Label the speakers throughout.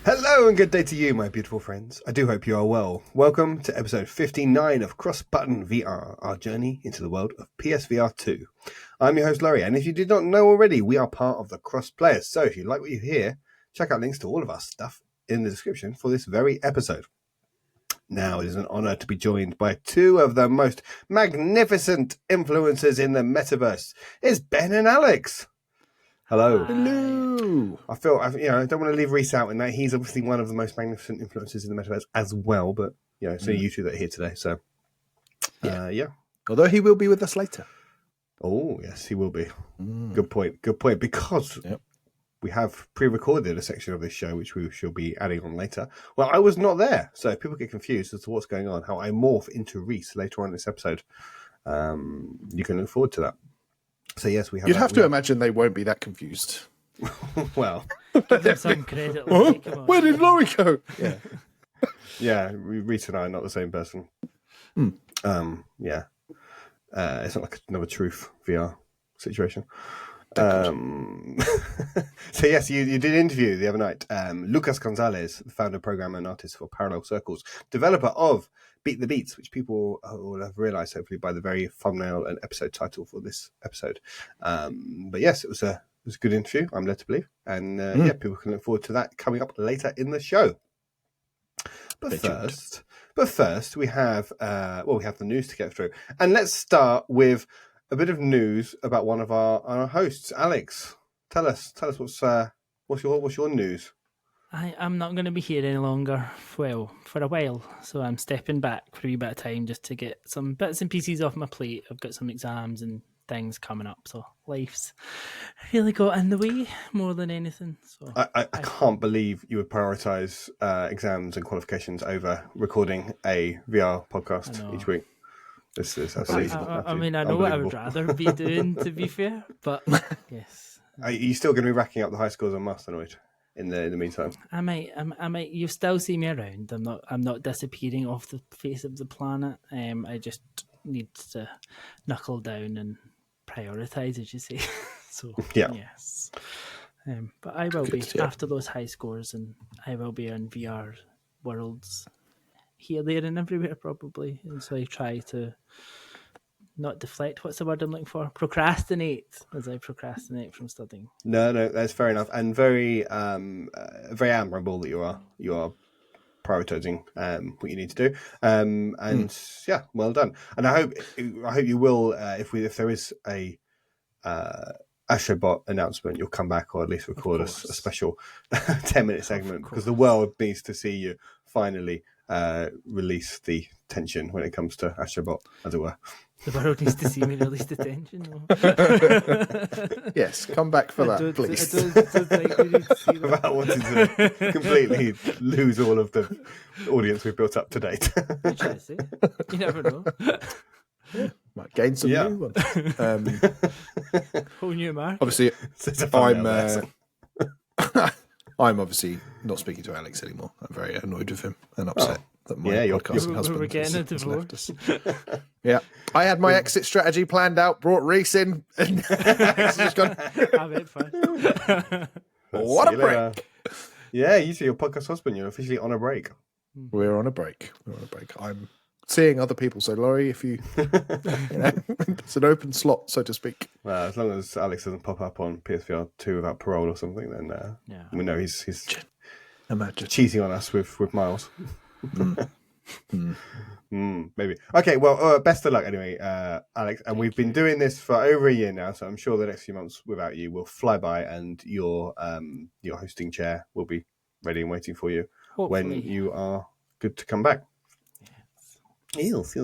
Speaker 1: Hello and good day to you, my beautiful friends. I do hope you are well. Welcome to episode 59 of Cross Button VR, our journey into the world of PS VR2. I'm your host, Laurie, and if you did not know already, we are part of the Cross Players. So if you like what you hear, check out links to all of our stuff in the description for this very episode. Now, it is an honor to be joined by two of the most magnificent influencers in the metaverse. It's Ben and Alex. Hello.
Speaker 2: Hello.
Speaker 1: I don't want to leave Reese out in that he's obviously one of the most magnificent influencers in the metaverse as well, but it's only you two that are here today. So, yeah.
Speaker 2: Although he will be with us later.
Speaker 1: Oh, yes, he will be. Good point. Because we have pre-recorded a section of this show, which we shall be adding on later. Well, I was not there, so if people get confused as to what's going on, how I morph into Reese later on in this episode, you can look forward to that. So, yes, we have.
Speaker 2: You'd have to imagine they won't be that confused.
Speaker 1: Well,
Speaker 3: give them some credit.
Speaker 2: Where did Laurie go?
Speaker 1: Yeah, Reese and I are not the same person. It's not like another Truth VR situation. So yes, you did an interview the other night. Lucas González, the founder, programmer, and artist for Parallel Circles, developer of Beat the Beats, which people will have realised hopefully by the very thumbnail and episode title for this episode. But yes, it was a good interview, I'm led to believe, and people can look forward to that coming up later in the show. But first, we have the news to get through, and let's start with a bit of news about one of our hosts, Alex. Tell us what's your news?
Speaker 3: I'm not going to be here any longer, for a while, so I'm stepping back for a wee bit of time just to get some bits and pieces off my plate. I've got some exams and things coming up, so life's really got in the way more than anything. So
Speaker 1: I can't believe you would prioritise exams and qualifications over recording a VR podcast each week. This is absolutely.
Speaker 3: I know what I would rather be doing, to be fair, but yes.
Speaker 1: Are you still going to be racking up the high scores on Masternoid in the meantime?
Speaker 3: I might. You still see me around. I'm not disappearing off the face of the planet. I just need to knuckle down and prioritise, as you say. So yes. But I will be after those high scores, and I will be in VR worlds here, there, and everywhere probably. And so I try to not deflect. What's the word I'm looking for? Procrastinate, as I procrastinate from studying.
Speaker 1: No, that's fair enough, and very admirable that you are prioritizing what you need to do. Well done. And I hope you will. If there is a Astrobot announcement, you'll come back or at least record a special 10-minute segment, because the world needs to see you finally release the tension when it comes to Astrobot, as it were.
Speaker 3: The world needs to see me release the tension.
Speaker 2: Yes, come back for that, please.
Speaker 3: I don't think we need to see that.
Speaker 1: About wanting to completely lose all of the audience we've built up to date.
Speaker 3: You try to say. You never know.
Speaker 2: Might gain some new ones.
Speaker 3: Whole new market.
Speaker 2: Obviously, I'm obviously not speaking to Alex anymore. I'm very annoyed with him and upset that my podcast husband
Speaker 3: we're getting a
Speaker 2: has
Speaker 3: divorce.
Speaker 2: left us. Yeah, I had my exit strategy planned out, brought Reese in, and Alex has just gone.
Speaker 3: Have it first.
Speaker 2: What a break!
Speaker 1: Yeah, you see your podcast husband. You're officially on a break.
Speaker 2: We're on a break. I'm seeing other people. So, Laurie, if you it's an open slot, so to speak.
Speaker 1: Well, as long as Alex doesn't pop up on PSVR2 without parole or something, then we know he's cheating on us with Miles. Maybe. Okay, well, best of luck anyway, Alex. And we've been doing this for over a year now, so I'm sure the next few months without you will fly by, and your hosting chair will be ready and waiting for you. Hopefully. When you are good to come back. Eels.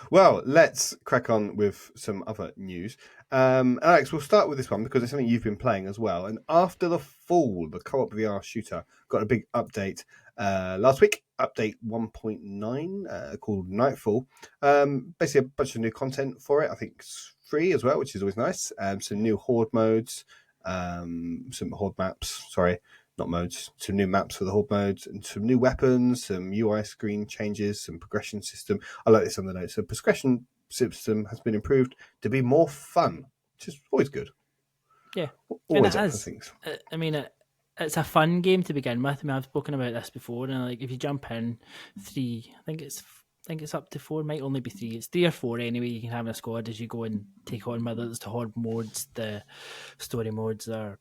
Speaker 1: Well, let's crack on with some other news. Alex, we'll start with this one because it's something you've been playing as well. And After the Fall, the co-op VR shooter, got a big update last week, update 1.9 called Nightfall. Basically a bunch of new content for it. I think it's free as well, which is always nice. Some new horde modes, some horde maps, not modes, some new maps for the horde modes, and some new weapons, some UI screen changes, some progression system. I like this on the notes. So progression system has been improved to be more fun, which is always good.
Speaker 3: Yeah.
Speaker 1: Always up for things.
Speaker 3: I mean, it's a fun game to begin with. I mean, I've spoken about this before, and like if you jump in I think it's up to 4, might only be 3. It's 3 or 4 anyway. You can have in a squad as you go and take on, whether it's the horde modes, the story modes, or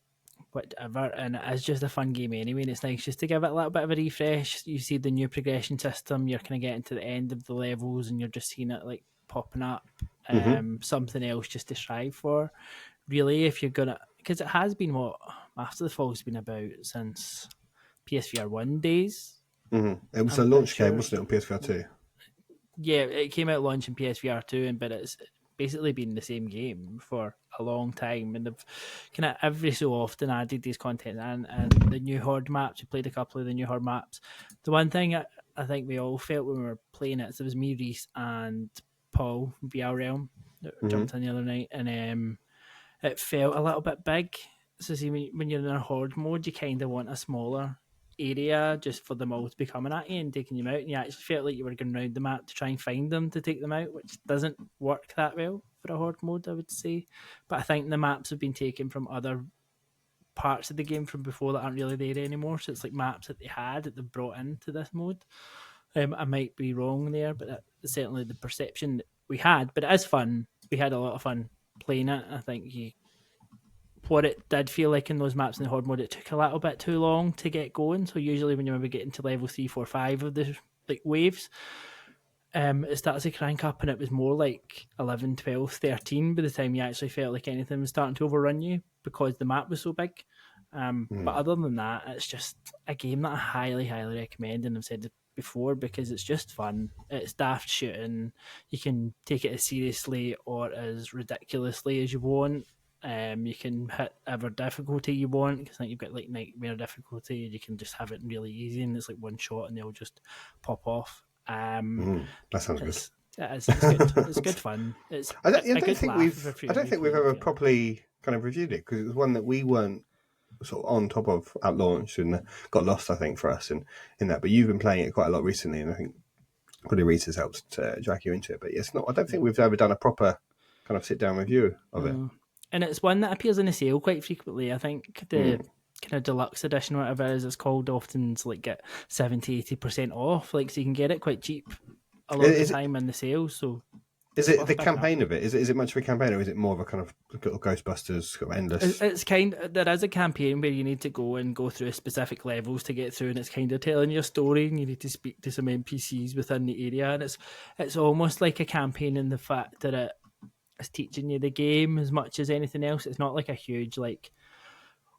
Speaker 3: whatever. And it's just a fun game anyway. And it's nice just to give it a little bit of a refresh. You see the new progression system. You're kind of getting to the end of the levels, and you're just seeing it like popping up. Something else just to strive for. Really, if you're gonna, because it has been After the Fall's been about since PSVR1 days.
Speaker 1: It was a launch game, wasn't it, on PSVR2?
Speaker 3: Yeah, it came out launching PSVR2, but it's basically been the same game for a long time, and they've kind of every so often added these content and the new horde maps. We played a couple of the new horde maps. The one thing I think we all felt when we were playing it, so it was me, Reese, and Paul from VR Realm that jumped in the other night, and it felt a little bit big. So see, when you're in a horde mode, you kind of want a smaller area just for them all to be coming at you and taking you out, and you actually felt like you were going around the map to try and find them to take them out, which doesn't work that well for a horde mode, I would say. But I think the maps have been taken from other parts of the game from before that aren't really there anymore, so it's like maps that they had that they've brought into this mode. I might be wrong there, but that's certainly the perception that we had. But it is fun. We had a lot of fun playing it. I think what it did feel like in those maps in the horde mode, it took a little bit too long to get going. So usually when you maybe get into level 3, 4, 5 of the like waves, it starts to crank up, and it was more like 11, 12, 13 by the time you actually felt like anything was starting to overrun you because the map was so big. But other than that, it's just a game that I highly, highly recommend, and I've said it before because it's just fun. It's daft shooting. You can take it as seriously or as ridiculously as you want. You can hit whatever difficulty you want, because I think you've got like nightmare difficulty. You can just have it really easy, and it's like one shot and they'll just pop off.
Speaker 1: That sounds good.
Speaker 3: It's good. It's good fun.
Speaker 1: I don't think we've ever properly kind of reviewed it, because it was one that we weren't sort of on top of at launch and got lost, I think, for us in that. But you've been playing it quite a lot recently, and I think probably Reese has helped to drag you into it. But it's not. I don't think we've ever done a proper kind of sit down review of it.
Speaker 3: And it's one that appears in a sale quite frequently. I think the kind of deluxe edition, whatever it is it's called, often like get 70-80% off. Like, so you can get it quite cheap a lot of the time in the sales. So
Speaker 1: is it the campaign of it? Is it much of a campaign, or is it more of a kind of little Ghostbusters kind of endless?
Speaker 3: It's there is a campaign where you need to go through specific levels to get through, and it's kind of telling your story, and you need to speak to some NPCs within the area, and it's almost like a campaign in the fact that it's teaching you the game as much as anything else. It's not like a huge like,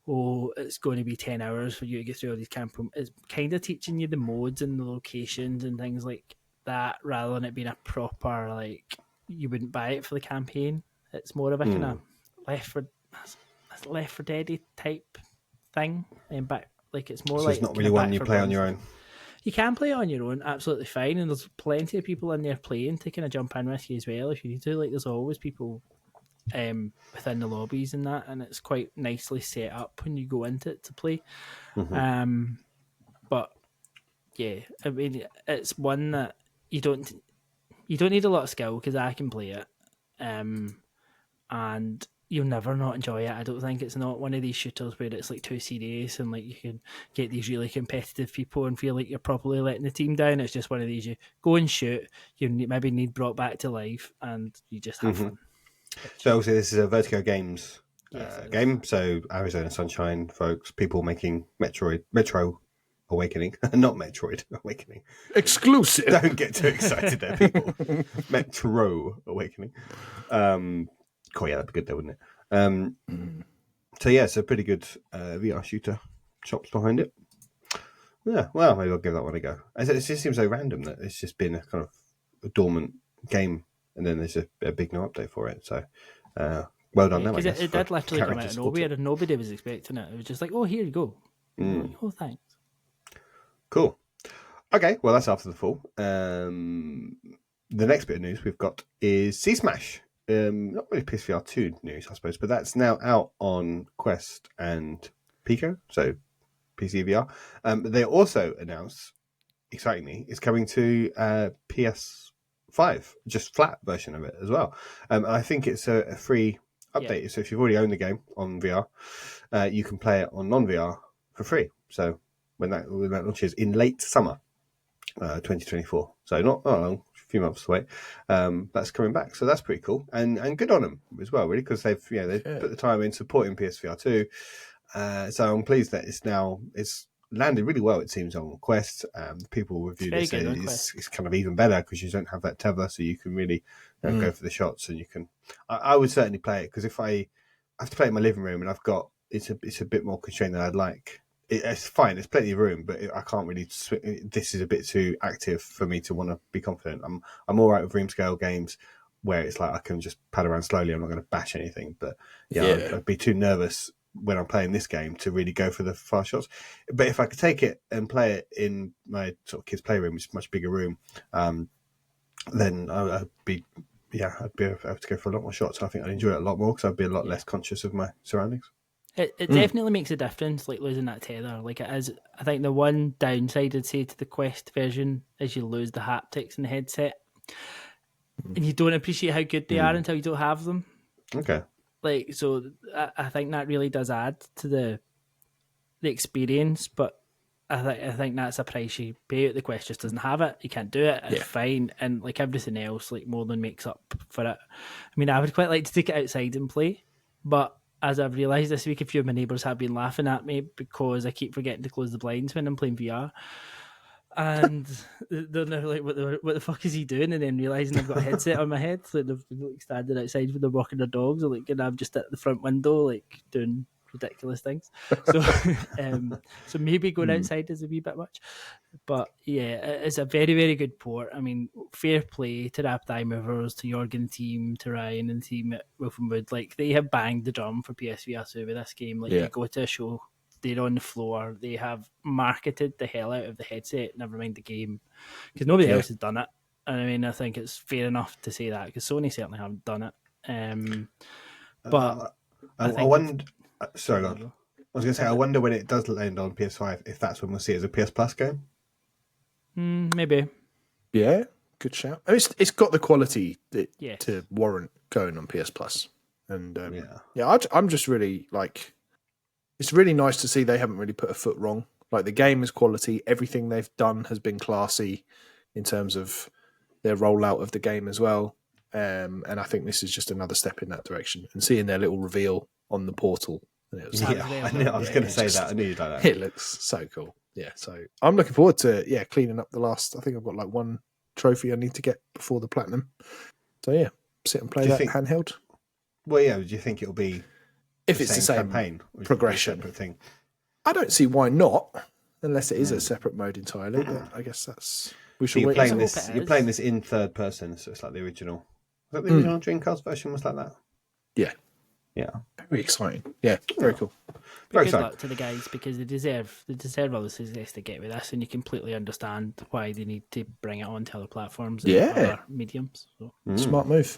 Speaker 3: oh, it's going to be 10 hours for you to get through all these campaigns. It's kind of teaching you the modes and the locations and things like that, rather than it being a proper like, you wouldn't buy it for the campaign. It's more of a kind of Left 4 Dead type thing, but like it's more so like
Speaker 1: it's not really one you play on your own.
Speaker 3: You can play it on your own, absolutely fine, and there's plenty of people in there playing to kind of jump in with you as well if you need to. Like, there's always people within the lobbies and that, and it's quite nicely set up when you go into it to play. But yeah, I mean, it's one that you don't need a lot of skill, because I can play it, and you'll never not enjoy it. I don't think it's not one of these shooters where it's like too serious and like you can get these really competitive people and feel like you're properly letting the team down. It's just one of these, you go and shoot, you maybe need brought back to life, and you just have fun.
Speaker 1: So obviously this is a Vertigo Games game, so Arizona Sunshine folks, people making Metro Awakening, not Metroid Awakening.
Speaker 2: Exclusive.
Speaker 1: Don't get too excited there, people. Metro Awakening. Cool, yeah, that'd be good though, wouldn't it? So yeah, it's a pretty good VR shooter. Chops behind it. Yeah, well, maybe I'll give that one a go. It just seems so random that it's just been a kind of a dormant game, and then there's a big new update for it. So, well done, them.
Speaker 3: Because it did literally come out of nowhere, and nobody was expecting it. It was just like, oh, here you go. Like, oh, thanks.
Speaker 1: Cool. Okay, well, that's after the fall. The next bit of news we've got is Sea Smash. Not really PSVR 2 news, I suppose, but that's now out on Quest and Pico, so PC VR. They also announced, excitingly, it's coming to PS5, just flat version of it as well. I think it's a free update, so if you've already owned the game on VR, you can play it on non-VR for free. So when that launches in late summer 2024, so not long, a few months away, that's coming back. So that's pretty cool, and good on them as well, really, because they've put the time in supporting PSVR2. So I'm pleased that it's landed really well, it seems, on Quest. People review this, it's kind of even better because you don't have that tether, so you can really go for the shots, and you can. I would certainly play it, because if I have to play it in my living room, and I've got it's a bit more constrained than I'd like. It's fine, there's plenty of room, but I can't really. This is a bit too active for me to want to be confident. I'm all right with room scale games where it's like I can just pad around slowly. I'm not going to bash anything, but I'd be too nervous when I'm playing this game to really go for the fast shots. But if I could take it and play it in my sort of kids' playroom, which is a much bigger room, then I'd be able to go for a lot more shots. I think I'd enjoy it a lot more, because I'd be a lot less conscious of my surroundings.
Speaker 3: It definitely makes a difference, like losing that tether. Like it is, I think the one downside I'd say to the Quest version is you lose the haptics in the headset, and you don't appreciate how good they are until you don't have them.
Speaker 1: Okay.
Speaker 3: Like, so I think that really does add to the experience, but I think that's a price you pay. The Quest just doesn't have it. You can't do it. It's fine, and like everything else, like more than makes up for it. I mean, I would quite like to take it outside and play, but as I've realised this week, a few of my neighbours have been laughing at me because I keep forgetting to close the blinds when I'm playing VR. And they're now like, what the fuck is he doing? And then realising I've got a headset on my head. So they've been like standing outside when they're walking their dogs, or like, and I'm just at the front window, like doing ridiculous things. So so maybe going outside is a wee bit much. But yeah, it's a very, very good port. I mean, fair play to Rapid Eye Movers, to Jorgen team, to Ryan and the team at Wolfenwood. Like, they have banged the drum for PSVR2 with this game. Like, you go to a show, they're on the floor, they have marketed the hell out of the headset, never mind the game, because nobody else has done it. And I mean, I think it's fair enough to say that, because Sony certainly haven't done it. But
Speaker 1: I wonder. Sorry, God. I was going to say, I wonder when it does land on PS5 if that's when we'll see it as a PS Plus game.
Speaker 3: Maybe.
Speaker 2: Yeah, good shout. I mean, it's got the quality to warrant going on PS Plus, and I'm just really like. It's really nice to see they haven't really put a foot wrong. Like, the game is quality. Everything they've done has been classy in terms of their rollout of the game as well. And I think this is just another step in that direction. And seeing their little reveal on the portal. And it was
Speaker 1: I was going to say that. I knew you'd like that.
Speaker 2: It looks so cool. Yeah, so I'm looking forward to cleaning up the last. I think I've got like one trophy I need to get before the platinum. So yeah, sit and play that handheld.
Speaker 1: Well, yeah. Do you think it'll be
Speaker 2: if it's the same
Speaker 1: campaign
Speaker 2: progression
Speaker 1: thing?
Speaker 2: I don't see why not, unless it is a separate mode entirely. But I guess that's we should wait.
Speaker 1: You're playing this in third person, so it's like the original. Was that the original Dreamcast version? Was like that? Yeah.
Speaker 2: Very exciting. Yeah, very cool.
Speaker 3: Good luck to the guys, because they deserve all the success they get with this, and you completely understand why they need to bring it on to other platforms and other mediums. So.
Speaker 2: Smart move.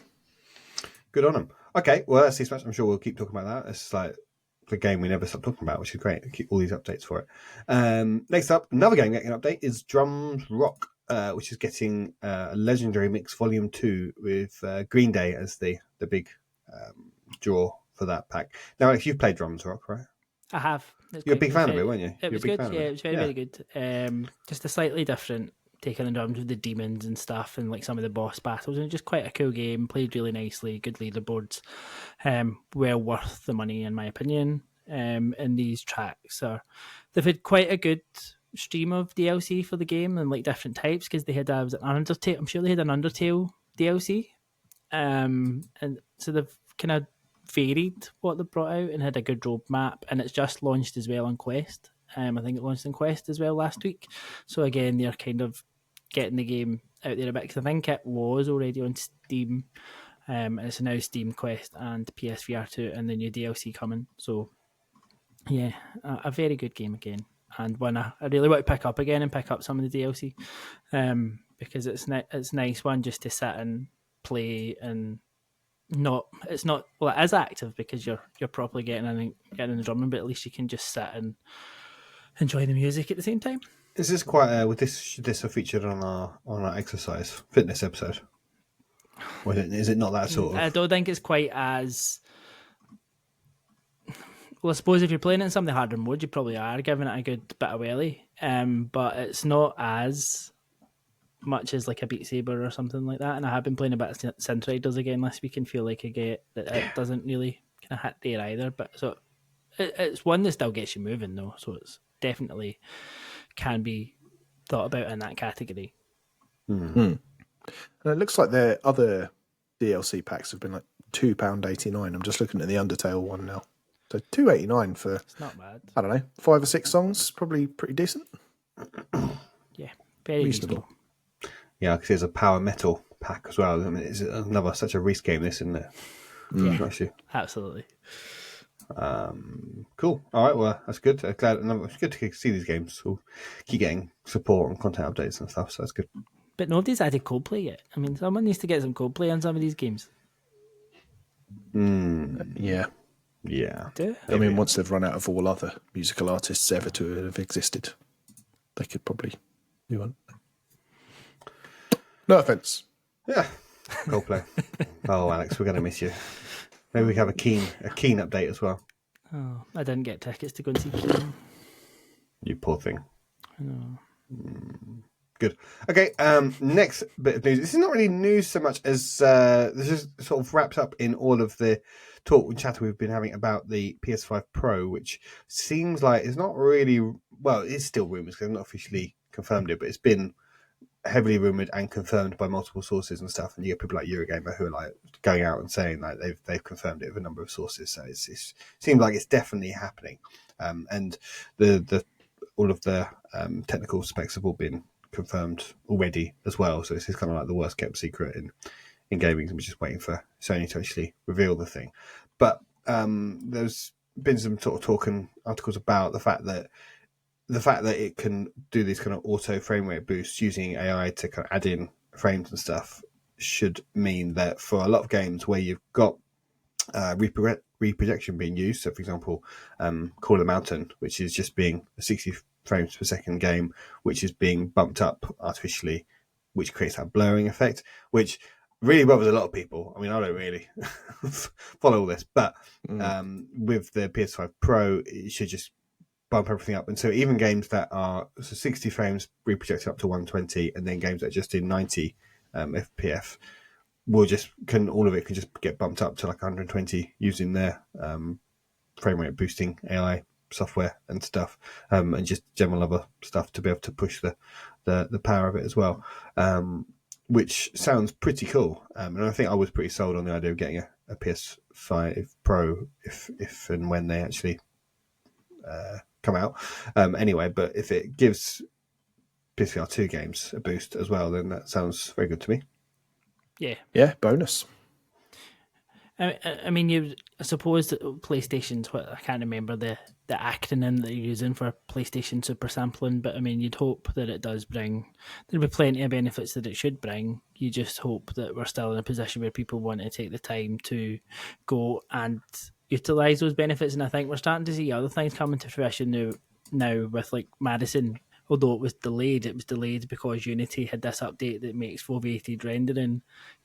Speaker 1: Good on them. Okay, well, that's this match. I'm sure we'll keep talking about that. It's like the game we never stop talking about, which is great. Keep all these updates for it. Next up, another game getting an update is Drums Rock, which is getting a Legendary Mix Volume 2 with Green Day as the big draw for that pack. Now, Alex, you've played Drums Rock, right?
Speaker 3: I have.
Speaker 1: You're a big fan of it, weren't you?
Speaker 3: It was good. Yeah, it was very, very good. Just a slightly different take on the drums with the demons and stuff, and like some of the boss battles, and just quite a cool game. Played really nicely, good leaderboards. Well worth the money, in my opinion. And these tracks they've had quite a good stream of DLC for the game, and like different types, because they had an Undertale. I'm sure they had an Undertale DLC, and so they've kind of varied what they brought out and had a good roadmap, and it's just launched as well on Quest. I think it launched on Quest as well last week. So again, they're kind of getting the game out there a bit, because I think it was already on Steam. It's now Steam, Quest, and PSVR2, and the new DLC coming. So yeah, a very good game again, and one I really want to pick up again and pick up some of the DLC, because it's nice one just to sit and play, and it's not well, it is active because you're properly getting in the drumming, but at least you can just sit and enjoy the music at the same time.
Speaker 1: Is this quite should this have featured on our exercise fitness episode? Or is it not that sort of?
Speaker 3: I don't think it's quite as Well, I suppose if you're playing it in some of the harder modes, you probably are giving it a good bit of welly. But it's not as much as like a Beat Saber or something like that. And I have been playing a bit of Synth Riders again this week and feel like I get that it doesn't really kind of hit there either. But so it's one that still gets you moving though. So it's definitely can be thought about in that category.
Speaker 2: And it looks like their other DLC packs have been like £2.89. I'm just looking at the Undertale one now. So £2.89 for,
Speaker 3: it's not bad.
Speaker 2: I don't know, 5 or 6 songs, probably pretty decent.
Speaker 3: Yeah, very reasonable.
Speaker 1: Yeah, because there's a power metal pack as well. I mean, it's another such a Reese game, this, isn't it?
Speaker 3: Yeah, absolutely.
Speaker 1: Cool. All right, well, that's good. It's good to see these games. We'll keep getting support and content updates and stuff, so that's good.
Speaker 3: But nobody's added Coldplay yet. I mean, someone needs to get some Coldplay on some of these games.
Speaker 2: Yeah.
Speaker 1: Yeah.
Speaker 2: I mean, once they've run out of all other musical artists ever to have existed, they could probably do one. No offence.
Speaker 1: Yeah. Coldplay. Oh, Alex, we're going to miss you. Maybe we can have a Keen update as well.
Speaker 3: Oh, I didn't get tickets to go and see Keen.
Speaker 1: You poor thing.
Speaker 3: I know.
Speaker 1: Good. Okay, next bit of news. This is not really news so much as this is sort of wraps up in all of the talk and chatter we've been having about the PS5 Pro, which seems like it's not really, well, it's still rumours because I've not officially confirmed it, but it's been heavily rumoured and confirmed by multiple sources and stuff. And you get people like Eurogamer who are like going out and saying like they've confirmed it with a number of sources. So it seems like it's definitely happening. And the all of the technical specs have all been confirmed already as well, so this is kind of like the worst kept secret in gaming. I'm just waiting for Sony to actually reveal the thing. But there's been some sort of talk and articles about the fact that it can do these kind of auto frame rate boosts using AI to kind of add in frames and stuff should mean that for a lot of games where you've got reprojection being used, so for example Call of the Mountain, which is just being a 60 frames per second game, which is being bumped up artificially, which creates that blurring effect, which really bothers a lot of people. I mean, I don't really follow all this, but with the PS5 Pro, it should just bump everything up. And so even games that are 60 frames reprojected up to 120, and then games that are just in 90 FPS, all of it can just get bumped up to like 120 using their frame rate boosting AI software and stuff, and just general other stuff to be able to push the power of it as well, which sounds pretty cool. And I think I was pretty sold on the idea of getting a PS5 Pro if and when they actually come out. Anyway, but if it gives PSVR 2 games a boost as well, then that sounds very good to me.
Speaker 2: Yeah, bonus.
Speaker 3: I mean, I suppose that PlayStation's what I can't remember the acronym that you're using for PlayStation Super Sampling, but I mean, you'd hope that it does bring. There'll be plenty of benefits that it should bring. You just hope that we're still in a position where people want to take the time to go and utilise those benefits, and I think we're starting to see other things coming to fruition now with like Madison. Although it was delayed because Unity had this update that makes foveated rendering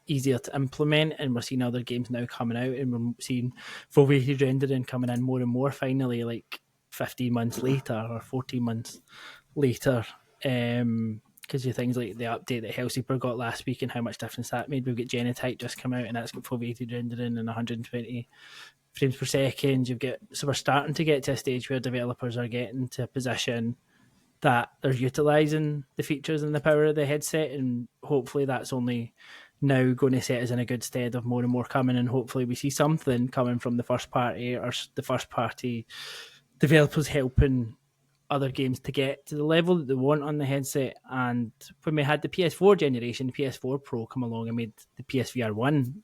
Speaker 3: easier to implement, and we're seeing other games now coming out, and we're seeing foveated rendering coming in more and more finally, like 15 months later or 14 months later. Because you things like the update that Hellseeker got last week and how much difference that made. We've got Genotype just come out and that's got foveated rendering and 120 frames per second. So we're starting to get to a stage where developers are getting to a position that they're utilising the features and the power of the headset, and hopefully that's only now going to set us in a good stead of more and more coming, and hopefully we see something coming from the first party or the first party developers helping other games to get to the level that they want on the headset. And when we had the PS4 generation, the PS4 Pro come along and made the PSVR1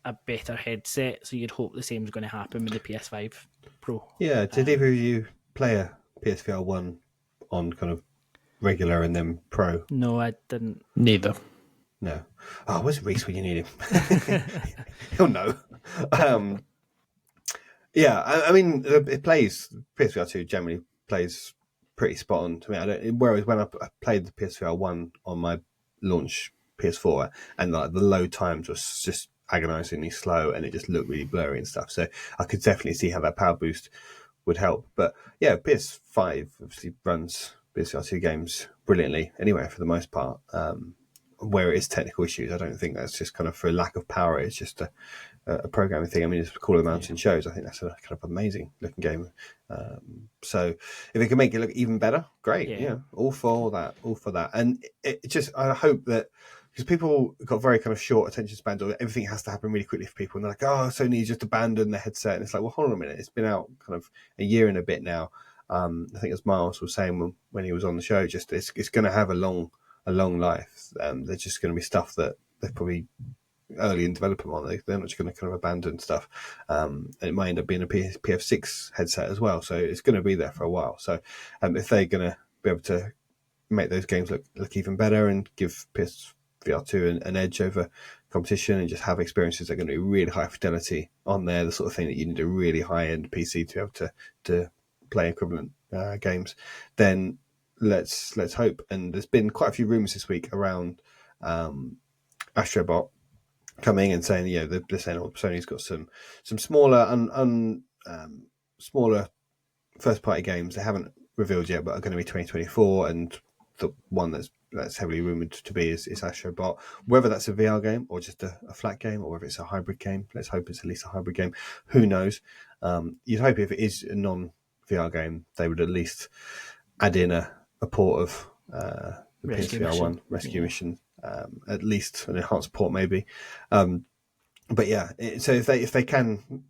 Speaker 3: a better headset, so you'd hope the same is going to happen with the PS5 Pro.
Speaker 1: Yeah, did either of you play a PSVR1 on kind of regular and then Pro?
Speaker 3: No, I didn't.
Speaker 2: Neither.
Speaker 1: No. Oh, where's Reese when you need him? He'll know. Yeah, I mean, it plays, PSVR 2 generally plays pretty spot on to me. Whereas when I played the PSVR 1 on my launch PS4, and like the load times was just agonizingly slow, and it just looked really blurry and stuff. So I could definitely see how that power boost would help. But yeah, PS5 obviously runs PSVR2 games brilliantly anyway for the most part. Where it is technical issues, I don't think that's just kind of for lack of power. It's just a programming thing. I mean, it's Call of the Mountain shows. I think that's a kind of amazing looking game. So if it can make it look even better, great. Yeah, all for that. And it just, I hope that, because people got very kind of short attention spans, or everything has to happen really quickly for people, and they're like, oh, Sony just abandoned the headset, and it's like, well, hold on a minute, it's been out kind of a year and a bit now. I think as Miles was saying when he was on the show, just it's going to have a long life. There's just going to be stuff that they're probably early in development on. They're not just going to kind of abandon stuff. And it might end up being a PF6 headset as well, so it's going to be there for a while. So if they're going to be able to make those games look even better and give PSVR2 an edge over competition, and just have experiences that are going to be really high fidelity on there, the sort of thing that you need a really high-end PC to be able to play equivalent games, then let's hope. And there's been quite a few rumors this week around Astrobot coming and saying, they're saying Sony's got some smaller smaller first party games they haven't revealed yet, but are going to be 2024, and the one that's heavily rumored to be is Astrobot. Whether that's a VR game or just a flat game, or whether it's a hybrid game, let's hope it's at least a hybrid game. Who knows? You'd hope if it is a non-VR game, they would at least add in a port of the PSVR 1 Rescue Mission, at least an enhanced port maybe. But yeah, so if they can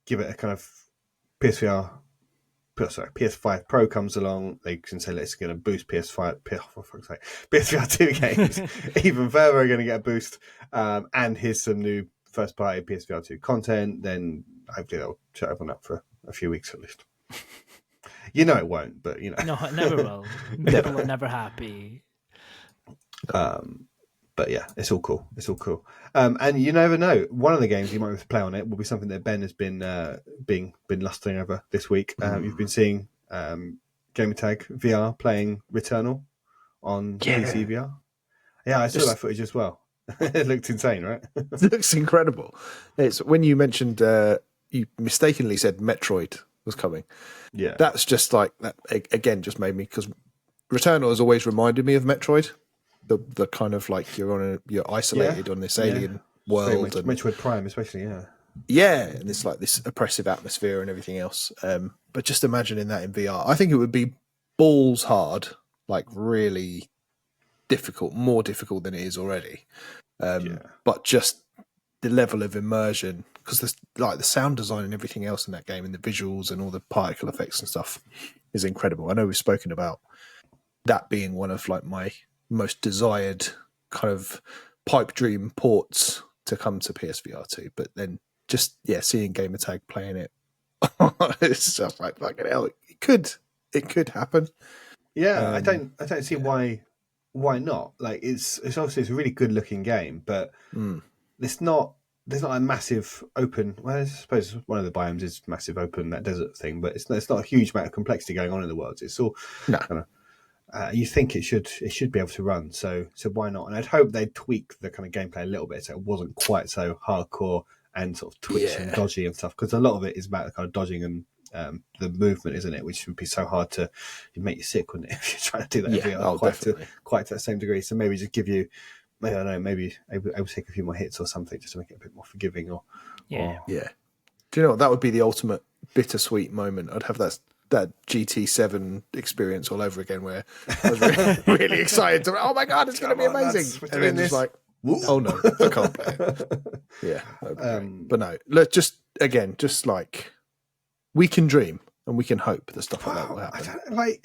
Speaker 1: give it a kind of PS5 Pro comes along, they can say, let's going to boost PSVR 2 games even further, are going to get a boost, and here's some new first party PSVR 2 content, then hopefully they'll shut everyone up for a few weeks at least. It won't, but
Speaker 3: No, it never will. People are never happy.
Speaker 1: But yeah, it's all cool. And you never know. One of the games you might have to play on it will be something that Ben has been lustering over this week. You've been seeing Gamertag VR playing Returnal on PC VR. Yeah, I saw that footage as well. It looked insane, right?
Speaker 2: It looks incredible. It's when you mentioned you mistakenly said Metroid was coming.
Speaker 1: Yeah,
Speaker 2: that's just like that again. Just made me, because Returnal has always reminded me of Metroid. The kind of like you're isolated on this alien world, and
Speaker 1: Metroid Prime especially. And
Speaker 2: it's like this oppressive atmosphere and everything else. But just imagining that in VR, I think it would be balls hard, like really difficult, more difficult than it is already. But just the level of immersion, because the sound design and everything else in that game, and the visuals and all the particle effects and stuff is incredible. I know we've spoken about that being one of like my most desired kind of pipe dream ports to come to PSVR 2, but then just seeing Gamertag playing it, it's just like fucking hell. It could happen.
Speaker 1: Yeah, I don't see why not. Like it's obviously it's a really good looking game, but there's not a massive open. Well, I suppose one of the biomes is massive open, that desert thing, but it's not a huge amount of complexity going on in the world. It's all kind of. You think it should be able to run, so why not? And I'd hope they'd tweak the kind of gameplay a little bit so it wasn't quite so hardcore and sort of twitch and dodgy and stuff, because a lot of it is about the kind of dodging and the movement, isn't it? Which would be so hard to make you sick, wouldn't it, if you're trying to do that quite to that same degree. So maybe just give you, I don't know, maybe able to take a few more hits or something just to make it a bit more forgiving. Do
Speaker 2: you know what? That would be the ultimate bittersweet moment. I'd have that GT7 experience all over again, where I was really excited to, oh my god, it's going to be amazing, and then just like, oh no, I can't play it. But no, look, just like, we can dream and we can hope that stuff like that will happen.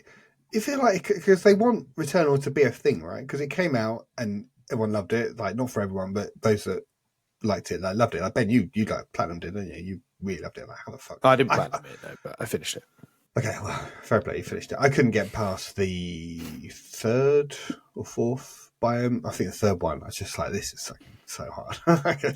Speaker 1: Because they want Returnal to be a thing, right? Because it came out and everyone loved it. Like, not for everyone, but those that liked it, like, loved it. Like Ben, you like platinum, didn't you? You really loved it. Like, how the fuck?
Speaker 2: I didn't platinum it, no, but I finished it.
Speaker 1: Okay, well, fair play, you finished it. I couldn't get past the third or fourth biome. I think the third one, I was just like, this is so hard.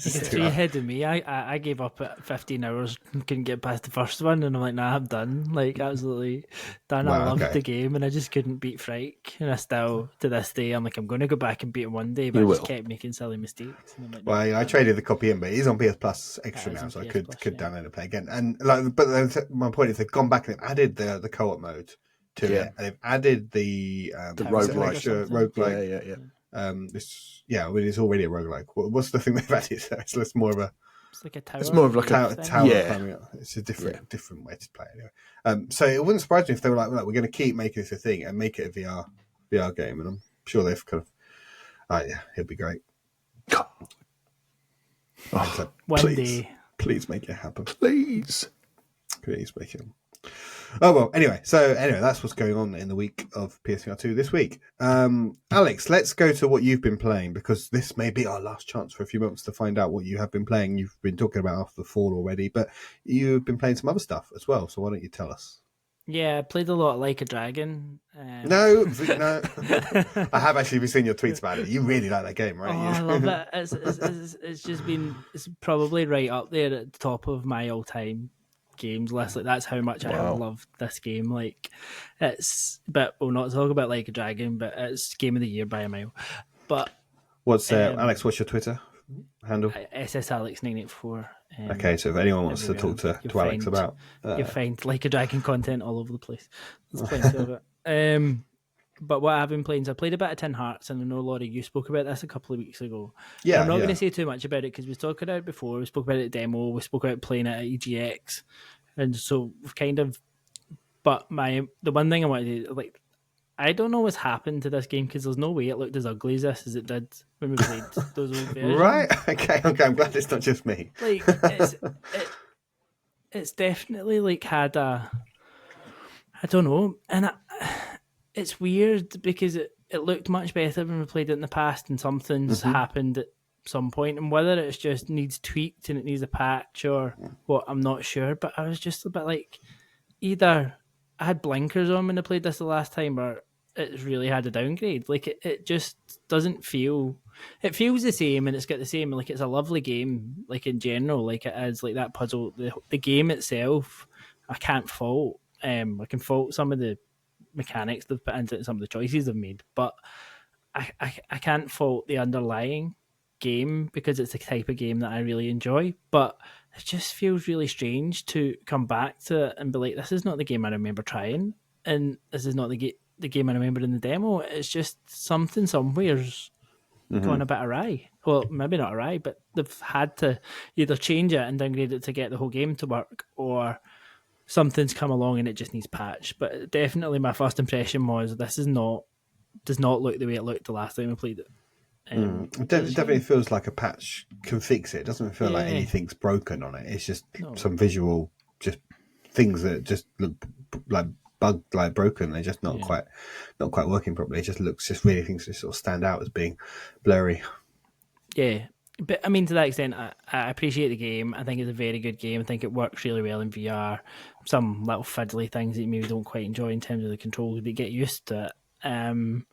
Speaker 3: So you ahead of me. I gave up at 15 hours and couldn't get past the first one, and I'm like, nah, I'm done. Like, absolutely done.
Speaker 1: Wow,
Speaker 3: I loved the game, and I just couldn't beat Frike. And I still, to this day, I'm like, I'm going to go back and beat it one day, but I just kept making silly mistakes. And I'm like,
Speaker 1: well, I traded the copy in, but it is on PS Plus extra now, so I could download and play again. And my point is, they've gone back and they've added the co-op mode to it, and they've added the roguelike.
Speaker 2: Yeah.
Speaker 1: It's already a roguelike. What's the thing they've added? So it's more of a.
Speaker 3: It's like a tower.
Speaker 2: It's more of like
Speaker 1: a tower. Yeah. It's a different way to play it anyway. So it wouldn't surprise me if they were like, we're going to keep making this a thing and make it a VR game, and I'm sure they've kind of. It'd be great.
Speaker 3: One day,
Speaker 1: please make it happen.
Speaker 2: Please
Speaker 1: make it. Oh well. Anyway, that's what's going on in the week of PSVR2 this week. Alex, let's go to what you've been playing, because this may be our last chance for a few months to find out what you have been playing. You've been talking about After the Fall already, but you've been playing some other stuff as well. So why don't you tell us?
Speaker 3: Yeah, I played a lot Like a Dragon.
Speaker 1: No. I have actually been seeing your tweets about it. You really like that game, right?
Speaker 3: I love it. It's just been, it's probably right up there at the top of my all-time games list. Like, that's how much I love this game. Like, but we'll not talk about Like a Dragon, but it's Game of the Year by a mile. But
Speaker 1: what's Alex? What's your Twitter handle?
Speaker 3: SSAlex984.
Speaker 1: Okay, so if anyone wants to talk to Alex about,
Speaker 3: you'll find Like a Dragon content all over the place. There's plenty of it. But what I've been playing is I played a bit of Tin Hearts, and I know, Laurie, you spoke about this a couple of weeks ago. Yeah, I'm not going to say too much about it because we talked about it before. We spoke about it at demo. We spoke about playing it at EGX, and so we've kind of. But the one thing I wanted to, like, I don't know what's happened to this game because there's no way it looked as ugly as this as it did when we played those old versions.
Speaker 1: Right? Okay. I'm glad it's not just me.
Speaker 3: Like, it's definitely like had a. I don't know, and it's weird because it looked much better when we played it in the past, and something's happened at some point, and whether it's just needs tweaked and it needs a patch or what, I'm not sure. But I was just a bit like, either I had blinkers on when I played this the last time, or it's really had a downgrade. Like, it just doesn't feel. It feels the same, and it's got the same. Like, it's a lovely game. Like, in general, like it is. Like that puzzle, the game itself, I can't fault. I can fault some of the mechanics they've put into some of the choices they've made, but I can't fault the underlying game because it's the type of game that I really enjoy. But it just feels really strange to come back to it and be like, this is not the game I remember trying, and this is not the game I remember in the demo. It's just something somewhere's gone a bit awry. Well, maybe not awry, but they've had to either change it and downgrade it to get the whole game to work, or something's come along and it just needs patch. But definitely my first impression was this does not look the way it looked the last time I played it.
Speaker 1: It definitely feels like a patch can fix it. It doesn't feel like anything's broken on it. It's just some visual just things that just look like bugged, like broken. They're just not quite working properly. It just looks, just really things just sort of stand out as being blurry.
Speaker 3: Yeah. But I mean, to that extent, I appreciate the game. I think it's a very good game. I think it works really well in VR. Some little fiddly things that you maybe don't quite enjoy in terms of the controls, but get used to it.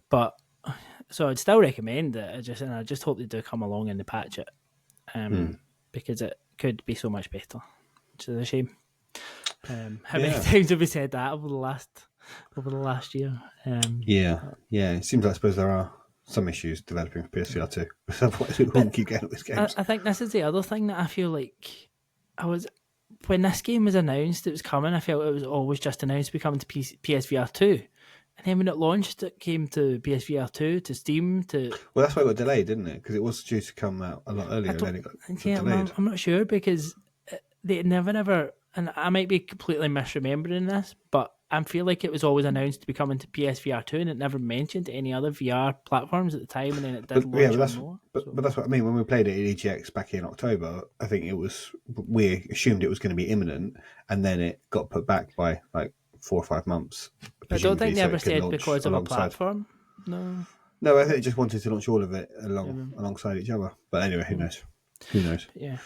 Speaker 3: But so I'd still recommend it. I just hope they do come along and they patch it, because it could be so much better. Which is a shame. How many times have we said that over the last year?
Speaker 1: It seems like, I suppose there are some issues developing for PSVR 2. Otherwise, we won't keep getting these games.
Speaker 3: I think this is the other thing that I feel like when this game was announced, it was coming. I felt it was always just announced to be coming to PSVR 2. And then when it launched, it came to PSVR 2, to Steam, to...
Speaker 1: Well, that's why it got delayed, didn't it? Because it was due to come out a lot earlier, and then it got delayed.
Speaker 3: I'm not sure, because they never... And I might be completely misremembering this, but I feel like it was always announced to be coming to PSVR 2, and it never mentioned any other VR platforms at the time, and then it did launch more.
Speaker 1: But that's what I mean. When we played it at EGX back in October, I think we assumed it was going to be imminent, and then it got put back by like 4 or 5 months.
Speaker 3: I don't think they ever said because of a platform.
Speaker 1: No, I think they just wanted to launch all of it alongside each other. But anyway, who knows?
Speaker 3: Yeah.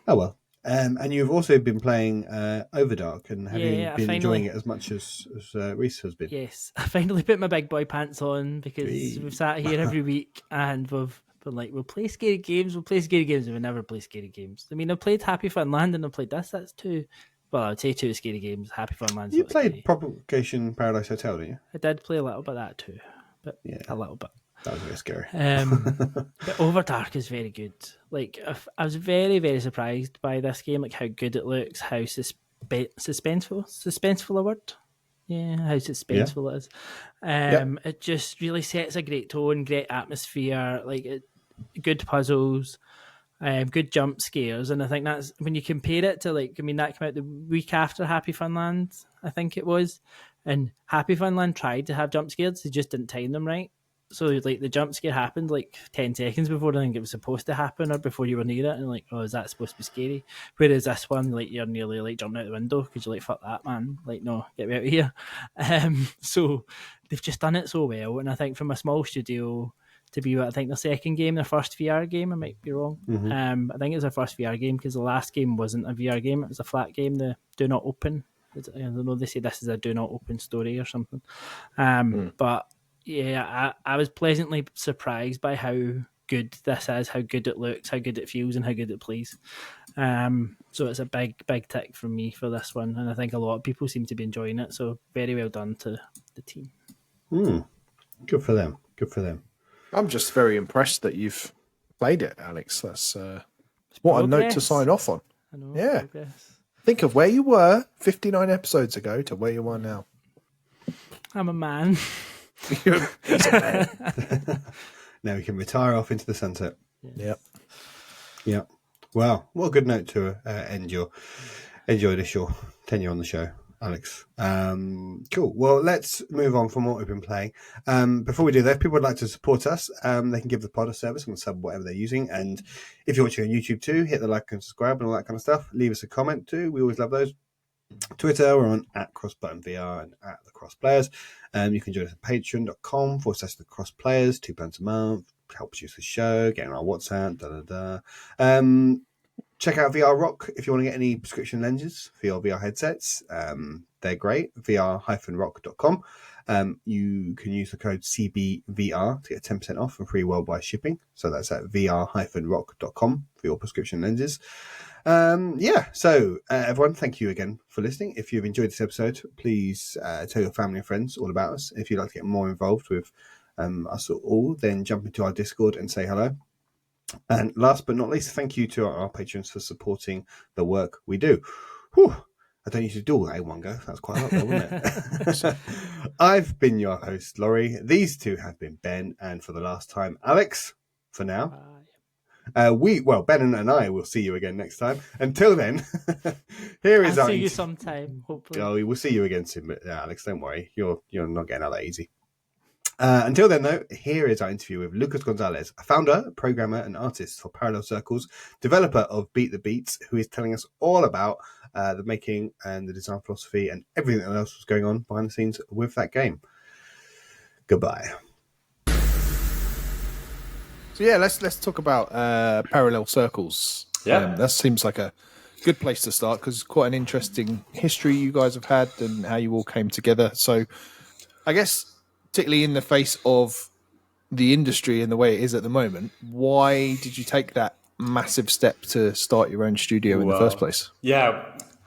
Speaker 1: Oh well. And you've also been playing Overdark, and have you been enjoying it as much as Reese has been?
Speaker 3: Yes, I finally put my big boy pants on because we've sat here every week and we've been like, we'll play scary games, and we never play scary games. I mean, I've played Happy Funland and I've played this, that's two. Well, I would say two scary games. Happy Funland.
Speaker 1: You played Propagation Paradise Hotel, didn't you?
Speaker 3: I did play a little bit of that too, but a little bit.
Speaker 1: That was very scary.
Speaker 3: But Overdark is very good. Like, I was very, very surprised by this game, like how good it looks, how suspenseful a word? Yeah, how suspenseful it is. It just really sets a great tone, great atmosphere, good puzzles, good jump scares. And I think that's, when you compare it to, that came out the week after Happy Funland, I think it was. And Happy Funland tried to have jump scares, they just didn't time them right. So, the jump scare happened 10 seconds before I think it was supposed to happen, or before you were near it, and oh, is that supposed to be scary? Whereas this one, you're nearly jumping out the window because you're fuck that, man. No, get me out of here. So they've just done it so well, and I think from a small studio to be, I think, their second game, their first VR game, I might be wrong. I think it was their first VR game because the last game wasn't a VR game; it was a flat game, the Do Not Open. I don't know, they say this is a Do Not Open story or something, but. Yeah, I was pleasantly surprised by how good this is, how good it looks, how good it feels, and how good it plays. So it's a big tick from me for this one, and I think a lot of people seem to be enjoying it. So very well done to the team.
Speaker 1: Good for them. Good for them.
Speaker 2: I'm just very impressed that you've played it, Alex. That's what a note to sign off on.
Speaker 3: I know.
Speaker 2: Yeah.
Speaker 3: Progress.
Speaker 2: Think of where you were 59 episodes ago to where you are now.
Speaker 3: I'm a man.
Speaker 1: Now we can retire off into the sunset.
Speaker 2: Yep.
Speaker 1: Well, what a good note to end your initial tenure on the show, Alex. Cool. Well, let's move on from what we've been playing. Before we do that, if people would like to support us, they can give the pod a service and sub whatever they're using. And if you're watching on YouTube too, hit the like and subscribe and all that kind of stuff. Leave us a comment too. We always love those. Twitter, we're on @CrossButtonVR and @TheCrossPlayers. You can join us at patreon.com/TheCrossPlayers, £2 a month, helps use the show, get on our WhatsApp, check out VR Rock if you want to get any prescription lenses for your VR headsets. They're great, vr-rock.com. You can use the code CBVR to get 10% off and free worldwide shipping. So that's at vr-rock.com for your prescription lenses. So everyone, thank you again for listening. If you've enjoyed this episode, please tell your family and friends all about us. If you'd like to get more involved with us all, then jump into our Discord and say hello. And last but not least, thank you to our patrons for supporting the work we do. Whew, I don't usually do all that in one go. That's quite a lot though, wasn't it? I've been your host, Laurie. These two have been Ben, and for the last time, Alex, for now. Ben and I will see you again next time. Until then, I'll
Speaker 3: see you sometime, hopefully.
Speaker 1: Oh, we'll see you again soon, Alex. Don't worry, you're not getting out that easy. Until then, though, here is our interview with Lucas Gonzalez, a founder, programmer, and artist for Parallel Circles, developer of Beat the Beats, who is telling us all about the making and the design philosophy and everything else was going on behind the scenes with that game. Goodbye.
Speaker 2: So let's talk about Parallel Circles. That seems like a good place to start because it's quite an interesting history you guys have had and how you all came together. So I guess particularly in the face of the industry and the way it is at the moment, why did you take that massive step to start your own studio in the first place?
Speaker 4: Yeah,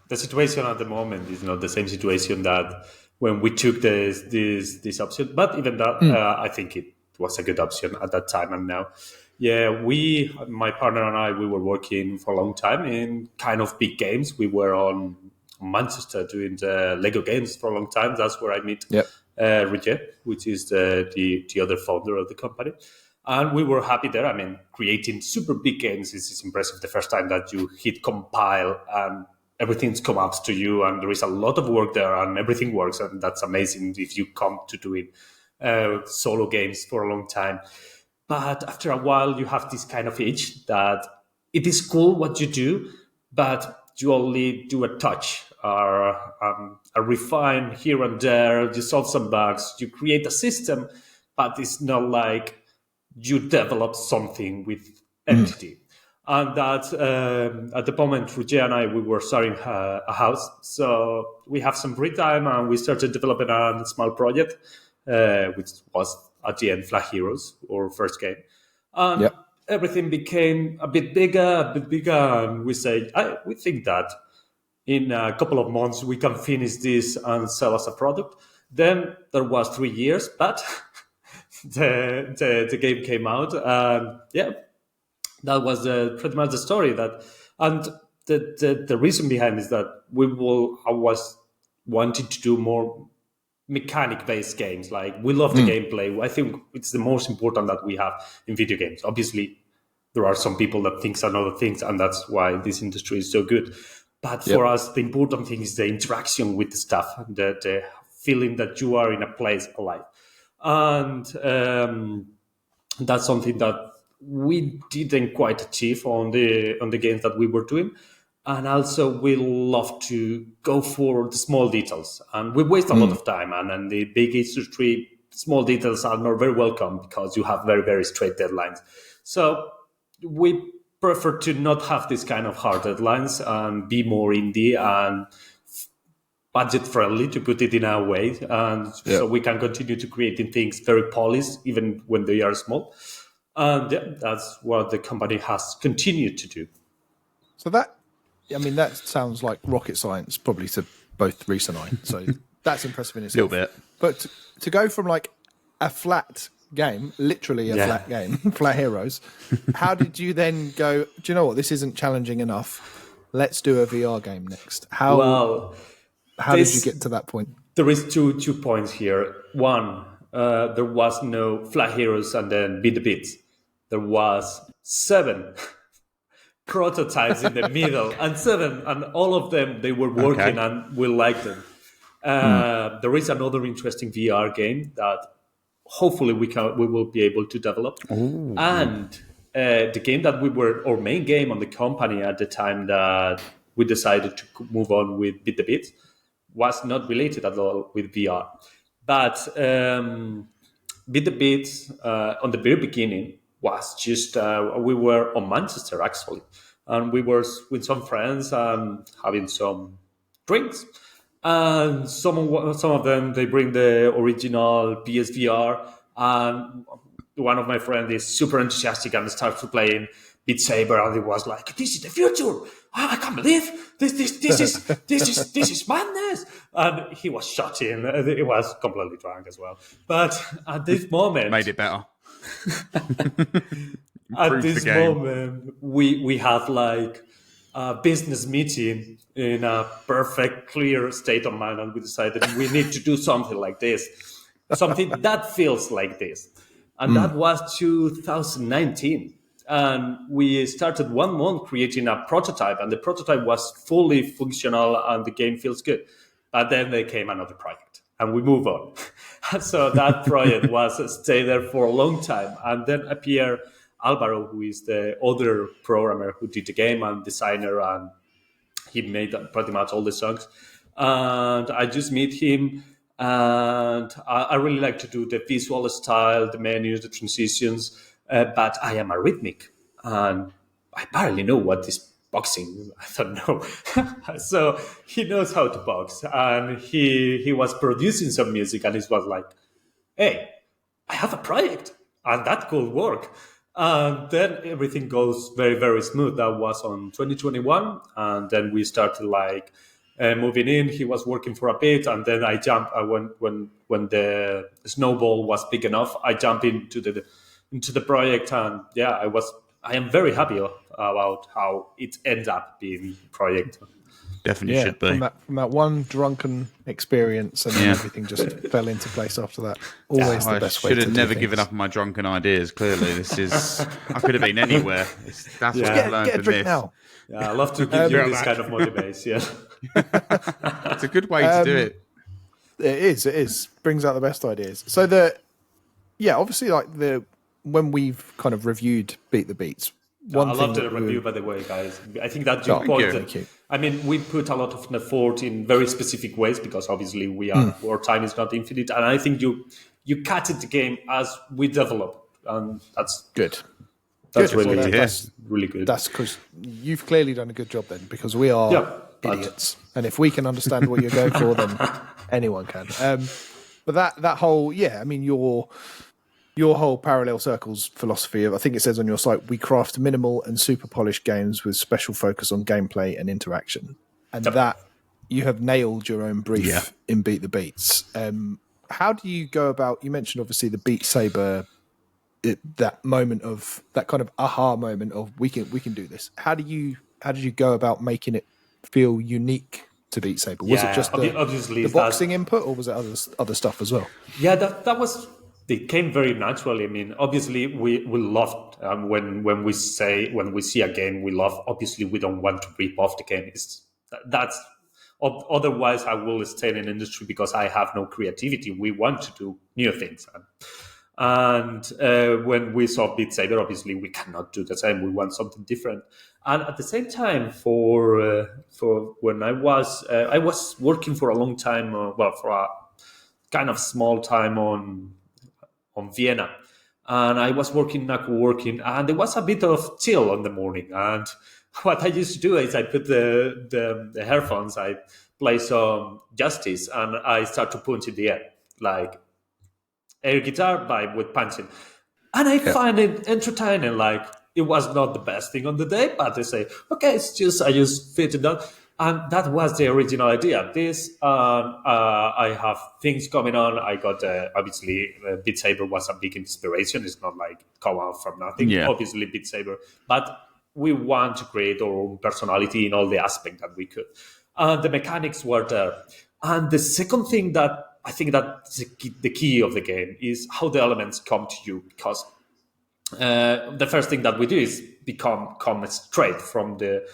Speaker 4: the situation at the moment is not the same situation that when we took this option, but even that, I think it was a good option at that time and now. Yeah, my partner and I, we were working for a long time in kind of big games. We were on Manchester doing the Lego games for a long time. That's where I met Rijet, which is the other founder of the company. And we were happy there. I mean, creating super big games is impressive the first time that you hit compile and everything's come out to you and there is a lot of work there and everything works. And that's amazing if you come to doing solo games for a long time. But after a while, you have this kind of itch that it is cool what you do, but you only do a touch or a refine here and there. You solve some bugs, you create a system, but it's not like you develop something with entity. And that at the moment, Roger and I, we were starting a house. So we have some free time and we started developing a small project, which was at the end Flag Heroes, our first game. And everything became a bit bigger. And we said, we think that in a couple of months we can finish this and sell as a product. Then there was 3 years, but the game came out. And that was pretty much the story. And the reason behind is that I was wanting to do more mechanic-based games. Like, we love the gameplay. I think it's the most important that we have in video games. Obviously, there are some people that think on other things, and that's why this industry is so good. But for us, the important thing is the interaction with the stuff, the feeling that you are in a place alive. And that's something that we didn't quite achieve on the games that we were doing. And also we love to go for the small details, and we waste a lot of time, and in the big industry, small details are not very welcome because you have very, very straight deadlines. So we prefer to not have this kind of hard deadlines and be more indie and budget friendly, to put it in our way, and so we can continue to creating things very polished even when they are small. And that's what the company has continued to do.
Speaker 2: So that sounds like rocket science, probably, to both Reese and I. So that's impressive in itself.
Speaker 5: A little bit.
Speaker 2: But to go from like a flat game, literally a flat game, Flat Heroes, how did you then go, do you know what, this isn't challenging enough, let's do a VR game next? How did you get to that point?
Speaker 4: There is two points here. One, there was no Flat Heroes and then Beat the Beats. There was 7 prototypes in the middle, and all of them, they were working and we liked them. There is another interesting VR game that hopefully we will be able to develop. Ooh. And the game that our main game on the company at the time that we decided to move on with Beat the Beats was not related at all with VR. But Beat the Beats on the very beginning was just, we were on Manchester actually, and we were with some friends and having some drinks. And some of them, they bring the original PSVR, and one of my friends is super enthusiastic and starts to playing Beat Saber, and he was like, "This is the future! I can't believe this is madness!" And he was shouting. He was completely drunk as well. But at this moment,
Speaker 5: made it better.
Speaker 4: At this moment, we have like a business meeting in a perfect, clear state of mind, and we decided we need to do something like this, something that feels like this. And that was 2019. And we started 1 month creating a prototype, and the prototype was fully functional and the game feels good. But then there came another project and we move on. So that project stay there for a long time. And then appeared Alvaro, who is the other programmer who did the game and designer, and he made pretty much all the songs. And I just meet him, and I really like to do the visual style, the menus, the transitions, but I am a rhythmic, and I barely know what is boxing. I don't know. So he knows how to box, and he was producing some music, and he was like, "Hey, I have a project, and that could work." And then everything goes very, very smooth. That was on 2021, and then we started like moving in. He was working for a bit, and then I jumped. When the snowball was big enough, I jumped into the project, and I am very happy about how it ends up being a project.
Speaker 5: Definitely should be.
Speaker 2: From that one drunken experience, and then everything just fell into place after that. Always the best way to do things. I should have never
Speaker 5: given up on my drunken ideas, clearly. I could have been anywhere. That's what I've learned
Speaker 2: from this. Get a drink now.
Speaker 4: Yeah, I love to give you this kind of motivation.
Speaker 5: It's a good way to do it.
Speaker 2: It is. Brings out the best ideas. So obviously when we've kind of reviewed Beat the Beats,
Speaker 4: I love the review, by the way, guys. I think that you pointed. I mean, we put a lot of effort in very specific ways because obviously our time is not infinite, and I think you cut it the game as we develop, and that's
Speaker 2: good.
Speaker 4: That's
Speaker 2: Good.
Speaker 4: really
Speaker 2: That's
Speaker 4: really good.
Speaker 2: That's because you've clearly done a good job then, because we are idiots, and if we can understand what you're going for, then anyone can. But that whole, I mean, your whole parallel circles philosophy of, I think it says on your site, we craft minimal and super polished games with special focus on gameplay and interaction, and that you have nailed your own brief in Beat the Beats. How do you go about? You mentioned obviously the Beat Saber. That moment of that kind of aha moment of we can do this. How did you go about making it feel unique to Beat Saber? Was it just the boxing input, or was it other stuff as well?
Speaker 4: Yeah, that was. It came very naturally. I mean, obviously we loved when we see a game we love. Obviously, we don't want to rip off the game. Otherwise I will stay in an industry because I have no creativity. We want to do new things. And when we saw Beat Saber, obviously we cannot do the same. We want something different. And at the same time, for when I was working for a long time, for a kind of small time on Vienna, and I was working, and there was a bit of chill on the morning. And what I used to do is I put the earphones, I play some Justice, and I start to punch in the air, like air guitar with punching, and I find it entertaining. Like, it was not the best thing on the day, but I say, okay, I just fit it down, and that was the original idea. I have things coming on. I got obviously Beat Saber was a big inspiration. It's not like come out from nothing. Yeah. Obviously Beat Saber, but we want to create our own personality in all the aspects that we could. The mechanics were there, and the second thing that I think that's the key of the game is how the elements come to you, because the first thing that we do is come straight from the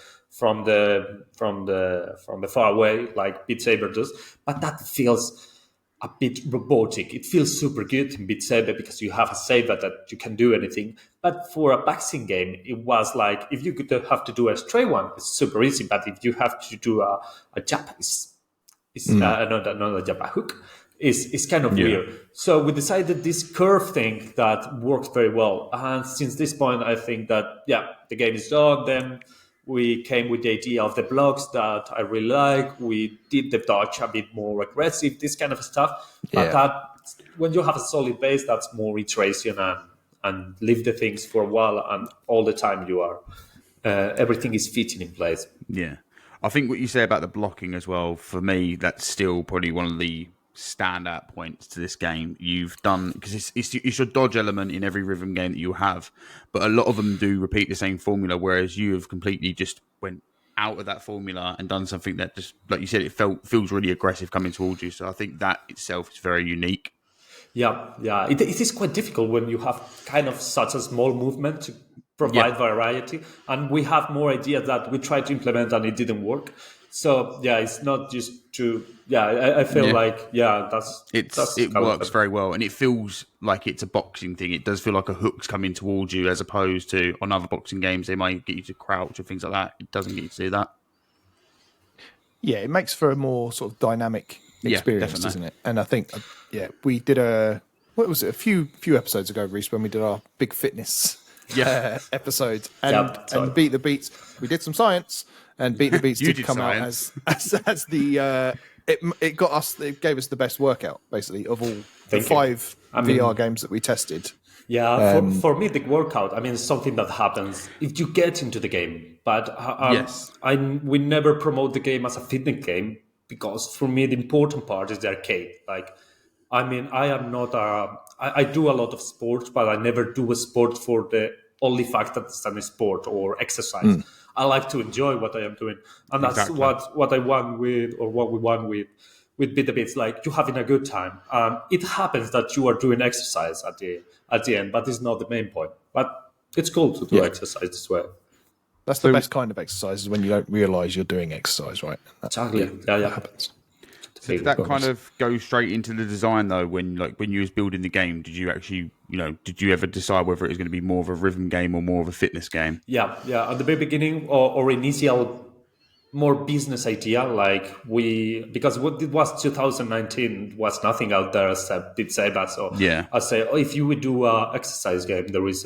Speaker 4: far away, like Beat Saber does, but that feels a bit robotic. It feels super good in Beat Saber because you have a saber that you can do anything. But for a boxing game, it was like, if you could have to do a straight one, it's super easy. But if you have to do a jab, it's not a jab, a hook. It's kind of weird. So we decided this curve thing that worked very well. And since this point, I think that, the game is done. Then we came with the idea of the blocks that I really like. We did the dodge a bit more aggressive, this kind of stuff. But that, when you have a solid base, that's more iteration and leave the things for a while, and all the time you are, everything is fitting in place.
Speaker 5: Yeah. I think what you say about the blocking as well, for me, that's still probably one of the standout points to this game. You've done, because it's your dodge element in every rhythm game that you have, but a lot of them do repeat the same formula, whereas you have completely just went out of that formula and done something that just, like you said, it feels really aggressive coming towards you. So I think that itself is very unique.
Speaker 4: It is quite difficult when you have kind of such a small movement to provide variety, and we have more ideas that we tried to implement and it didn't work. So it's not just to I feel like it
Speaker 5: works very well, and it feels like it's a boxing thing. It does feel like a hook's coming towards you, as opposed to on other boxing games they might get you to crouch or things like that. It doesn't get you to do that. Yeah,
Speaker 2: it makes for a more sort of dynamic experience, doesn't it? And I think we did a few episodes ago, Reece, when we did our big fitness episode and Beat the Beats. We did some science. And Beat the Beats did come science. Out as the it gave us the best workout basically of all the 5 VR games that we tested.
Speaker 4: For me the workout, it's something that happens if you get into the game. But we never promote the game as a fitness game, because for me the important part is the arcade. I am not I do a lot of sports, but I never do a sport for the only fact that it's a sport or exercise. I like to enjoy what I am doing, and that's what I want with, or what we want with Beat the Beats. Like, you're having a good time. It happens that you are doing exercise at the end, but it's not the main point. But it's cool to do exercise this way.
Speaker 2: That's the best kind of exercise, is when you don't realise you're doing exercise, right?
Speaker 4: Exactly. That happens.
Speaker 5: So did that kind of go straight into the design though? When you was building the game, did you actually, did you ever decide whether it was going to be more of a rhythm game or more of a fitness game?
Speaker 4: Yeah. At the very beginning, or initial, more business idea, because it was 2019, was nothing out there except Beat Saber. So I say, if you would do a exercise game, there is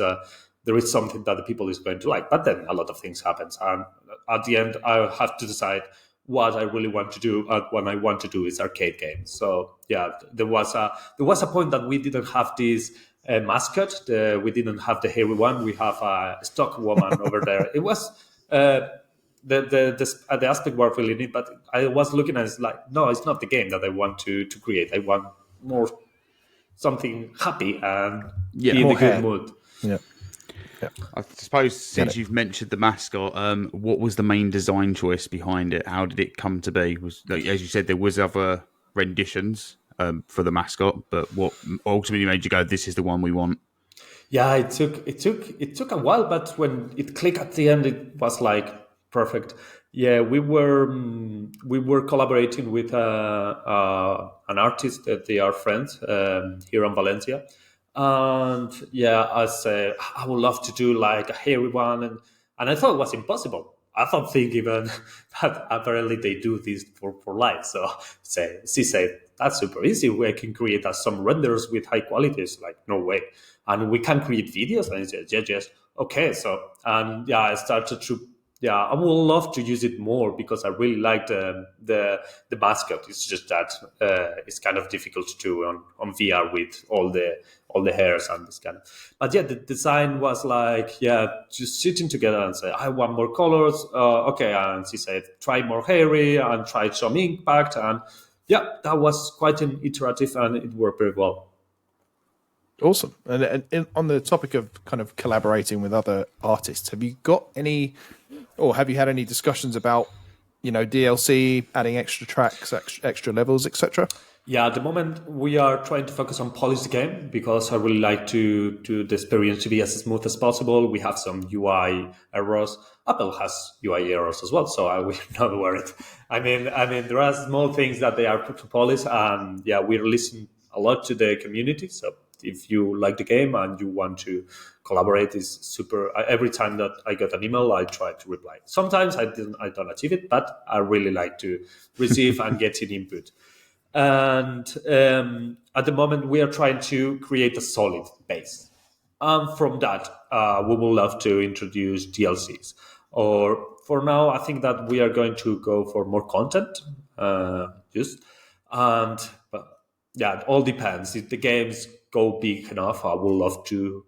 Speaker 4: there is something that the people is going to like. But then a lot of things happens, and at the end, I have to decide what I really want to do. What I want to do is arcade games. So yeah, there was a point that we didn't have this mascot. We didn't have the hairy one. We have a stock woman over there. It was the aspect was really neat, but I was looking at it like, no, it's not the game that I want to create. I want more something happy and be in a good mood.
Speaker 2: Yeah.
Speaker 5: I suppose since you've mentioned the mascot, what was the main design choice behind it? How did it come to be? Was, like, as you said, there was other renditions for the mascot, but what ultimately made you go, "This is the one we want"?
Speaker 4: Yeah, it took a while, but when it clicked at the end, it was like perfect. Yeah, we were collaborating with an artist that they are friends here in Valencia. And yeah, I would love to do like a hairy one, and I thought it was impossible. I thought even that apparently they do this for life. So she said that's super easy. We can create some renders with high quality. It's like, no way, and we can create videos. And I said yes, okay. So and yeah, I started to. Yeah, I would love to use it more because I really like the mascot. It's just that it's kind of difficult to do on VR with all the hairs and this kind of. But yeah, the design was like, just sitting together and say, I want more colors. Okay, and she said, try more hairy and try some impact, and yeah, that was quite an iterative and it worked very well.
Speaker 2: Awesome. And on the topic of kind of collaborating with other artists, have you got any, or have you had any discussions about, DLC, adding extra tracks, extra levels, etc.?
Speaker 4: Yeah, at the moment we are trying to focus on polish the game because I really like to the experience to be as smooth as possible. We have some UI errors. Apple has UI errors as well, so I will not worry. I mean, there are small things that they are put to polish, and yeah, we listen a lot to the community. So if you like the game and you want to collaborate, is super. Every time that I get an email, I try to reply. Sometimes I don't achieve it, but I really like to receive and get an input. And at the moment, we are trying to create a solid base. And from that, we would love to introduce DLCs. Or for now, I think that we are going to go for more content. Yeah, it all depends. If the games go big enough, I would love to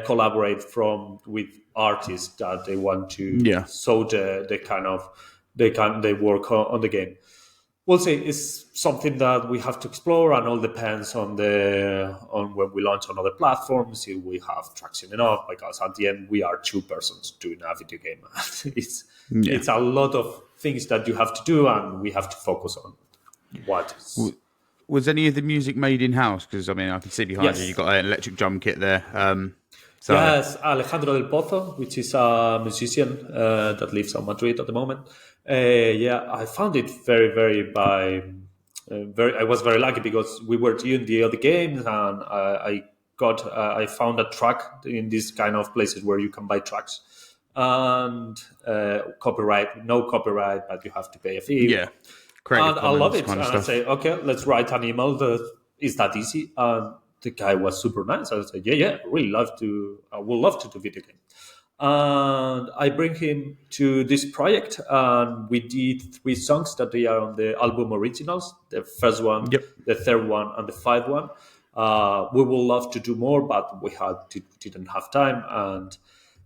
Speaker 4: collaborate with artists that they want to show they work on the game. We'll see. It's something that we have to explore, and all depends on when we launch on other platforms. If we have traction enough, because at the end we are two persons doing a video game. It's a lot of things that you have to do, and we have to focus on what is.
Speaker 5: Was any of the music made in-house? Because, I mean, I can see behind you, you've got an electric drum kit there.
Speaker 4: Yes, Alejandro del Pozo, which is a musician that lives in Madrid at the moment. I found it I was very lucky because we were doing the other games, and I found a track in this kind of places where you can buy tracks. And no copyright, but you have to pay a fee.
Speaker 5: Yeah.
Speaker 4: And I love it. And I say, okay, let's write an email. Is that easy? And the guy was super nice. I said, I would love to do video game. And I bring him to this project, and we did 3 songs that they are on the album originals. The first one, the third one, and the 5th one. We would love to do more, but we didn't have time. And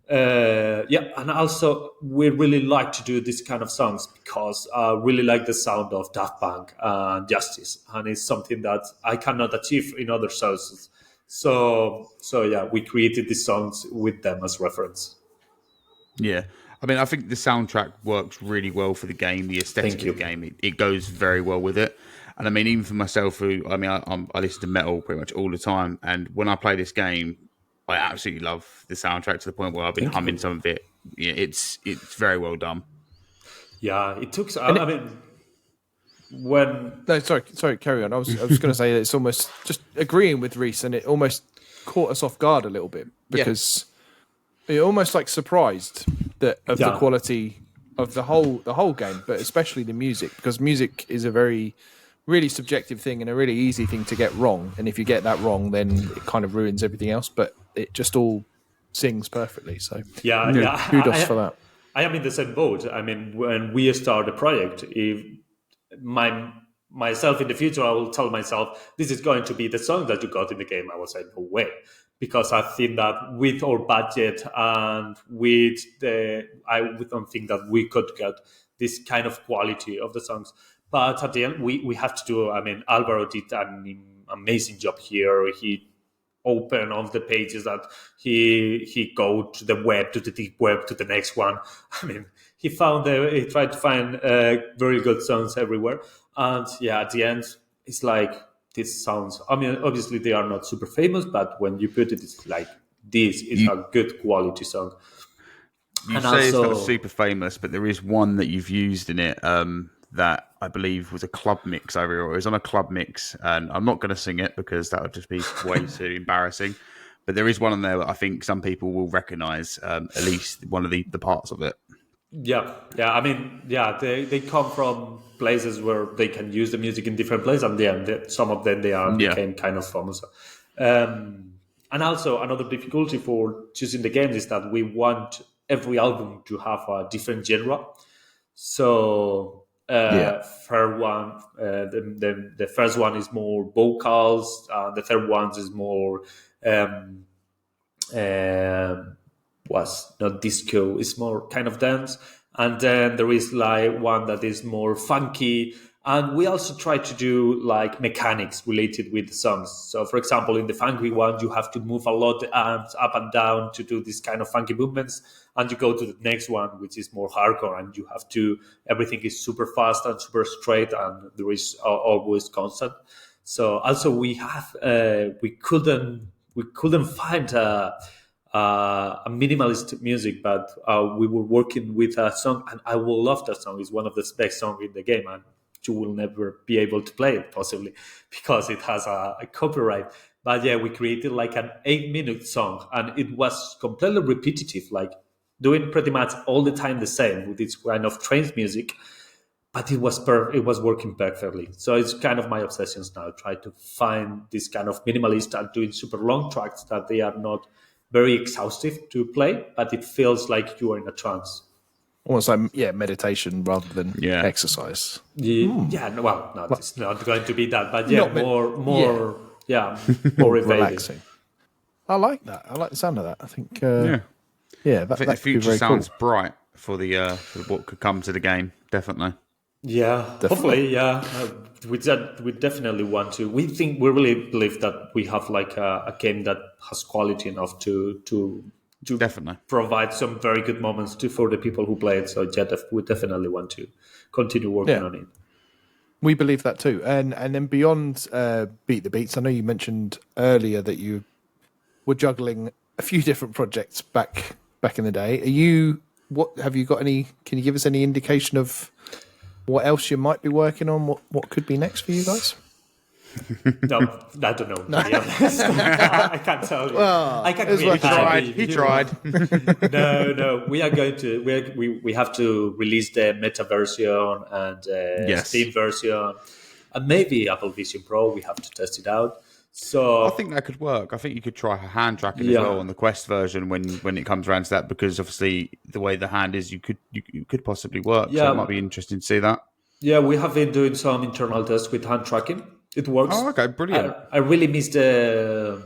Speaker 4: and also we really like to do this kind of songs because I really like the sound of Daft Punk and Justice, and it's something that I cannot achieve in other sources. So we created these songs with them as reference.
Speaker 5: Yeah, I mean, I think the soundtrack works really well for the game. The aesthetic of the game, it goes very well with it. And I mean, even for myself, I listen to metal pretty much all the time, and when I play this game, I absolutely love the soundtrack to the point where I've been humming some of it. Yeah, it's very well done.
Speaker 4: Yeah, it took.
Speaker 2: Sorry, carry on. I was going to say that it's almost just agreeing with Reese, and it almost caught us off guard a little bit because it almost like surprised the quality of the whole game, but especially the music, because music is a really subjective thing and a really easy thing to get wrong. And if you get that wrong, then it kind of ruins everything else. But it just all sings perfectly. So
Speaker 4: kudos
Speaker 2: for that.
Speaker 4: I am in the same boat. I mean, when we start the project, if myself in the future, I will tell myself, this is going to be the song that you got in the game. I will say, no way. Because I think that with our budget and I don't think that we could get this kind of quality of the songs. But at the end, we have to do, I mean, Alvaro did an amazing job here. He open all the pages that he go to the web, to the deep web, to the next one. I mean, he tried to find very good songs everywhere. And at the end, it's like, this sounds, I mean, obviously they are not super famous, but when you put it, it's like, this is a good quality song.
Speaker 5: You say it's not super famous, but there is one that you've used in it that I believe was a club mix over, or it was on a club mix, and I'm not going to sing it because that would just be way too embarrassing. But there is one on there that I think some people will recognise at least one of the parts of it. Yeah. I mean, they come from places where they can use the music in different places, and some of them became kind of famous. And also another difficulty for choosing the games is that we want every album to have a different genre. So third one, the first one is more vocals, the third one is more was not disco, it's more kind of dance, and then there is like one that is more funky. And we also try to do like mechanics related with the songs. So, for example, in the funky one, you have to move a lot the arms up and down to do this kind of funky movements. And you go to the next one, which is more hardcore, and you have to, everything is super fast and super straight, and there is always constant. So also we couldn't find a minimalist music, but we were working with a song, and I will love that song. It's one of the best songs in the game, and you will never be able to play it possibly because it has a copyright. But we created like an 8-minute song, and it was completely repetitive, like doing pretty much all the time the same with this kind of trance music. But it was working perfectly. So it's kind of my obsessions now. Try to find this kind of minimalist and doing super long tracks that they are not very exhaustive to play, but it feels like you are in a trance.
Speaker 2: Almost like meditation rather than exercise.
Speaker 4: No, it's not going to be that, but more
Speaker 2: relaxing. I like that. I like the sound of that. I think
Speaker 5: I think the future sounds bright for the for what could come to the game. Definitely.
Speaker 4: Yeah, definitely. Hopefully, we definitely want to. We really believe that we have like a game that has quality enough to
Speaker 5: definitely
Speaker 4: provide some very good moments for the people who play it. So we definitely want to continue working on it.
Speaker 2: We believe that too. And then beyond Beat the Beats, I know you mentioned earlier that you were juggling a few different projects back in the day. Have you got any? Can you give us any indication of what else you might be working on? What could be next for you guys?
Speaker 4: No, I don't know. To be honest. I can't tell you. Well,
Speaker 5: he tried.
Speaker 4: No. We are going to. We have to release the meta version and Steam version, and maybe Apple Vision Pro. We have to test it out. So
Speaker 5: I think that could work. I think you could try hand tracking as well on the Quest version when it comes around to that, because obviously the way the hand is, you could possibly work. So it might be interesting to see that.
Speaker 4: Yeah, we have been doing some internal tests with hand tracking. It works.
Speaker 5: Oh, okay, brilliant.
Speaker 4: I really miss the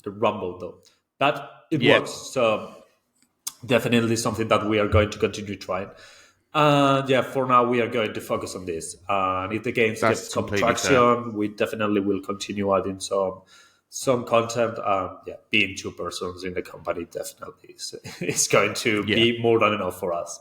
Speaker 4: rumble though, but it works. So definitely something that we are going to continue trying. And for now we are going to focus on this. And if the games get some traction, we definitely will continue adding some content. Being 2 persons in the company definitely is going to be more than enough for us.